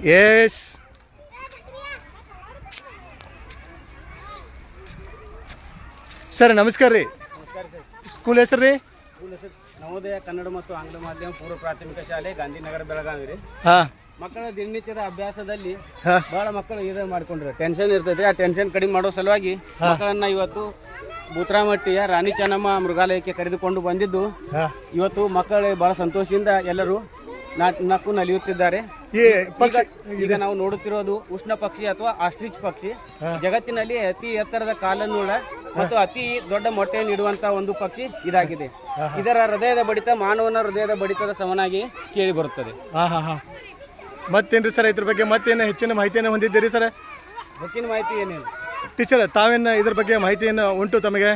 Yes sir ನಮಸ್ಕಾರ ರೀ. ನಮಸ್ಕಾರ ಸರ್. ಸ್ಕೂಲ್ ಹೆಸರು ರೀ? ಸ್ಕೂಲ್ ಹೆಸರು ನವೋದಯ ಕನ್ನಡ ಮತ್ತು ಆಂಗ್ಲ ಮಾಧ್ಯಮ ಪೂರ್ವ ಪ್ರಾಥಮಿಕ ಶಾಲೆ ಗಾಂಧಿನಗರ ಬೆಳಗಾವಿ ರೀ. ಹಾಂ ಮಕ್ಕಳ ದಿನನಿತ್ಯದ ಅಭ್ಯಾಸದಲ್ಲಿ ಹಾಂ ಬಹಳ ಮಕ್ಕಳು ಇದು ಮಾಡ್ಕೊಂಡ್ರೆ ಟೆನ್ಷನ್ ಇರ್ತೈತೆ. ಆ ಟೆನ್ಷನ್ ಕಡಿಮೆ ಮಾಡೋ ಸಲುವಾಗಿ ಮಕ್ಕಳನ್ನ ಇವತ್ತು ಬೂತ್ರಾಮಟ್ಟಿಯ ರಾಣಿ ಚೆನ್ನಮ್ಮ ಮೃಗಾಲಯಕ್ಕೆ ಕರೆದುಕೊಂಡು ಬಂದಿದ್ದು ಹಾಂ ಇವತ್ತು ಮಕ್ಕಳು ಬಹಳ ಸಂತೋಷದಿಂದ ಎಲ್ಲರೂ ನಕ್ಕು ನಲಿಯುತ್ತಿದ್ದಾರೆ. ಈ ಪಕ್ಷಿ ಈಗ ನಾವು ನೋಡುತ್ತಿರೋದು ಉಷ್ಣ ಪಕ್ಷಿ ಅಥವಾ ಆಸ್ಟ್ರಿಚ್ ಪಕ್ಷಿ. ಜಗತ್ತಿನಲ್ಲಿ ಅತಿ ಎತ್ತರದ ಕಾಲನ್ನುಳ್ಳ ಮತ್ತು ಅತಿ ದೊಡ್ಡ ಮೊಟ್ಟೆ ನೀಡುವಂತ ಒಂದು ಪಕ್ಷಿ ಇದಾಗಿದೆ. ಇದರ ಹೃದಯದ ಬಡಿತ ಮಾನವನ ಹೃದಯದ ಬಡಿತದ ಸಮನಾಗಿ ಕೇಳಿ ಬರುತ್ತದೆ. ಹಾಂ ಹಾಂ ಹಾಂ ಮತ್ತೇನ್ರಿ ಸರ್ ಇದ್ರ ಬಗ್ಗೆ ಮತ್ತೇನು ಹೆಚ್ಚಿನ ಮಾಹಿತಿಯನ್ನು ಹೊಂದಿದ್ದೀರಿ ಸರ್? ಹೆಚ್ಚಿನ ಮಾಹಿತಿ ಏನಿಲ್ಲ. ಟೀಚರ್ ತಾವೇನು ಇದ್ರ ಬಗ್ಗೆ ಮಾಹಿತಿಯನ್ನು ಉಂಟು ತಮಗೆ?